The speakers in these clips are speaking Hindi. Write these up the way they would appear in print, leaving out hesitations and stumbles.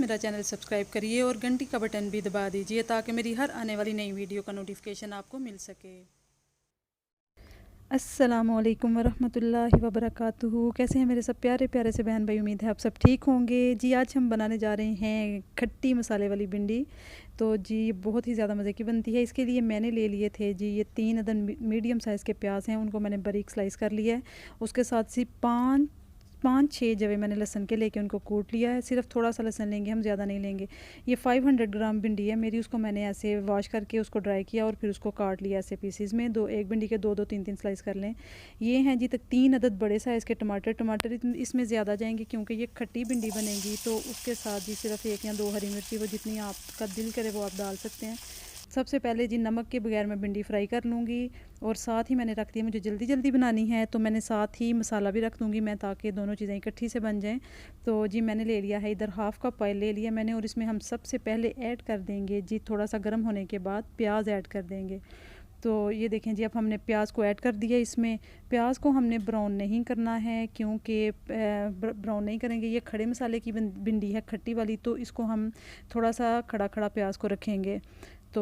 मेरा चैनल सब्सक्राइब करिए और घंटी का बटन भी दबा दीजिए ताकि मेरी हर आने वाली नई वीडियो का नोटिफिकेशन आपको मिल सके। अस्सलामुअलैकुम वरहमतुल्लाहि वबरकातुहू। कैसे हैं मेरे सब प्यारे प्यारे से बहन भाई, उम्मीद है आप सब ठीक होंगे। जी आज हम बनाने जा रहे हैं खट्टी मसाले वाली भिंडी। तो जी बहुत ही ज़्यादा मज़े की बनती है। इसके लिए मैंने ले लिए थे जी ये 3 अदद मीडियम साइज़ के प्याज हैं, उनको मैंने बारीक स्लाइस कर लिया है। उसके साथ सी पाँच छः जवे मैंने लहसन के लेके उनको कूट लिया है। सिर्फ थोड़ा सा लहसन लेंगे, हम ज़्यादा नहीं लेंगे। ये 500 ग्राम भिंडी है मेरी, उसको मैंने ऐसे वॉश करके उसको ड्राई किया और फिर उसको काट लिया ऐसे पीसीज में। एक भिंडी के दो दो तीन तीन स्लाइस कर लें। ये हैं जी तक 3 अदद बड़े साइज़ के टमाटर इसमें ज़्यादा जाएंगे क्योंकि ये खट्टी भिंडी बनेगी। तो उसके साथ जी सिर्फ 1 या 2 हरी मिर्ची, वो जितनी आपका दिल करे वो आप डाल सकते हैं। सबसे पहले जी नमक के बगैर मैं भिंडी फ्राई कर लूँगी और साथ ही मैंने रख दिया, मुझे जल्दी जल्दी बनानी है तो मैंने साथ ही मसाला भी रख दूँगी मैं, ताकि दोनों चीज़ें इकट्ठी से बन जाएं। तो जी मैंने ले लिया है इधर हाफ़ कप ऑयल ले लिया मैंने, और इसमें हम सबसे पहले ऐड कर देंगे जी थोड़ा सा गर्म होने के बाद प्याज ऐड कर देंगे। तो ये देखें जी अब हमने प्याज को ऐड कर दिया। इसमें प्याज को हमने ब्राउन नहीं करना है क्योंकि ब्राउन नहीं करेंगे, ये खड़े मसाले की भिंडी है खट्टी वाली, तो इसको हम थोड़ा सा खड़ा खड़ा प्याज को रखेंगे। तो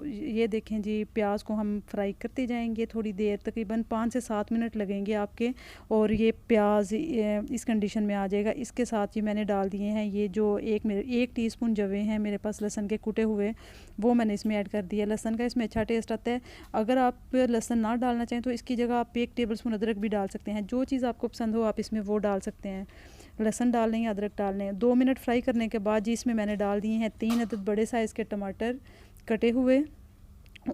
ये देखें जी प्याज को हम फ्राई करते जाएंगे थोड़ी देर, तकरीबन 5 से 7 मिनट लगेंगे आपके, और ये प्याज इस कंडीशन में आ जाएगा। इसके साथ ही मैंने डाल दिए हैं ये जो 1 टीस्पून जवे हैं मेरे पास लहसन के कुटे हुए, वो मैंने इसमें ऐड कर दिया। लहसन का इसमें अच्छा टेस्ट आता है। अगर आप लहसन ना डालना चाहें तो इसकी जगह आप 1 टेबलस्पून अदरक भी डाल सकते हैं। जो चीज़ आपको पसंद हो आप इसमें वो डाल सकते हैं, लहसन डाल लें या अदरक डाल लें। 2 मिनट फ्राई करने के बाद जी इसमें मैंने डाल दिए हैं 3 अदद बड़े साइज़ के टमाटर कटे हुए।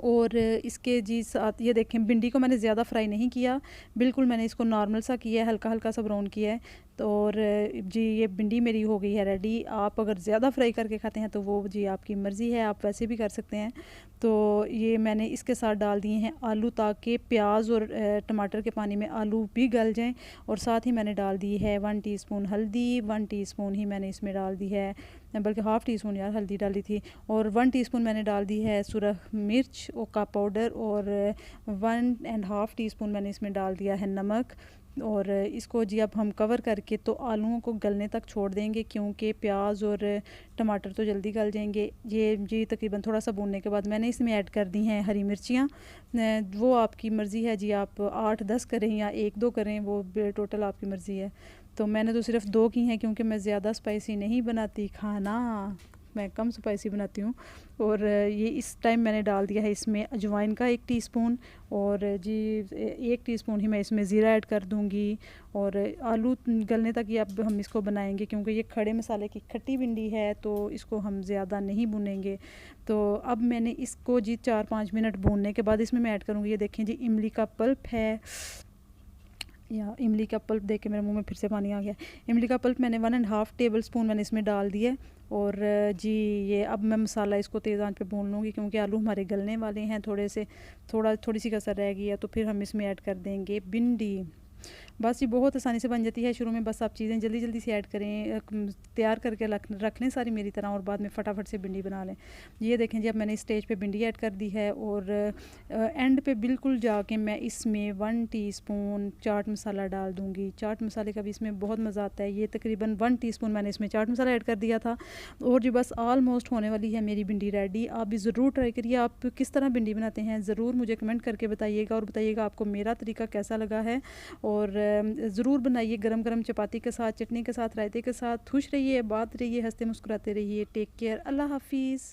और इसके जी साथ ये देखें भिंडी को मैंने ज़्यादा फ्राई नहीं किया, बिल्कुल मैंने इसको नॉर्मल सा किया है, हल्का हल्का सा ब्राउन किया है। तो और जी ये भिंडी मेरी हो गई है रेडी। आप अगर ज़्यादा फ्राई करके खाते हैं तो वो जी आपकी मर्ज़ी है, आप वैसे भी कर सकते हैं। तो ये मैंने इसके साथ डाल दिए हैं आलू, ताकि प्याज और टमाटर के पानी में आलू भी गल जाएं। और साथ ही मैंने डाल दी है 1 टीस्पून हल्दी, 1 टीस्पून ही मैंने इसमें डाल दी है, बल्कि हाफ़ टीस्पून यार हल्दी डाली थी, और 1 टीस्पून मैंने डाल दी है सुरख मिर्च का पाउडर, और 1.5 टीस्पून मैंने इसमें डाल दिया है नमक। और इसको जी अब हम कवर करके तो आलूओं को गलने तक छोड़ देंगे, क्योंकि प्याज और टमाटर तो जल्दी गल जाएंगे। ये जी तकरीबन थोड़ा सा भूनने के बाद मैंने इसमें ऐड कर दी हैं हरी मिर्चियाँ। वो आपकी मर्ज़ी है जी, आप 8-10 करें या 1-2 करें, वो टोटल आपकी मर्ज़ी है। तो मैंने तो सिर्फ 2 की हैं क्योंकि मैं ज़्यादा स्पाइसी नहीं बनाती खाना, मैं कम स्पाइसी बनाती हूँ। और ये इस टाइम मैंने डाल दिया है इसमें अजवाइन का 1 टीस्पून, और जी 1 टीस्पून ही मैं इसमें ज़ीरा ऐड कर दूँगी। और आलू गलने तक ये अब हम इसको बनाएंगे, क्योंकि ये खड़े मसाले की खट्टी भिंडी है तो इसको हम ज़्यादा नहीं भुनेंगे। तो अब मैंने इसको जी 4-5 मिनट भूनने के बाद इसमें मैं ऐड करूँगी, ये देखें जी इमली का पल्प है, या इमली का पल्प देख के मेरे मुंह में फिर से पानी आ गया। इमली का पल्प मैंने 1.5 टेबल स्पून मैंने इसमें डाल दिया। और जी ये अब मैं मसाला इसको तेज़ आंच पे भून लूँगी, क्योंकि आलू हमारे गलने वाले हैं, थोड़ी सी कसर रह गई है। तो फिर हम इसमें ऐड कर देंगे भिंडी। बस ये बहुत आसानी से बन जाती है। शुरू में बस आप चीज़ें जल्दी जल्दी से ऐड करें, तैयार करके रख लें सारी मेरी तरह, और बाद में फटाफट से भिंडी बना लें। ये देखें जी अब मैंने इस स्टेज पे भिंडी ऐड कर दी है, और एंड पे बिल्कुल जाके मैं इसमें 1 टीस्पून चाट मसाला डाल दूँगी। चाट मसाले का भी इसमें बहुत मज़ा आता है। ये तकरीबन 1 टीस्पून मैंने इसमें चाट मसाला ऐड कर दिया था। और जी बस ऑलमोस्ट होने वाली है मेरी भिंडी रेडी। आप भी ज़रूर ट्राई करिए। आप किस तरह भिंडी बनाते हैं ज़रूर मुझे कमेंट करके बताइएगा, और बताइएगा आपको मेरा तरीका कैसा लगा है। और ज़रूर बनाइए गरम गरम चपाती के साथ, चटनी के साथ, रायते के साथ। खुश रहिए, बात रहिए, हंसते मुस्कुराते रहिए। टेक केयर, अल्लाह हाफिज़।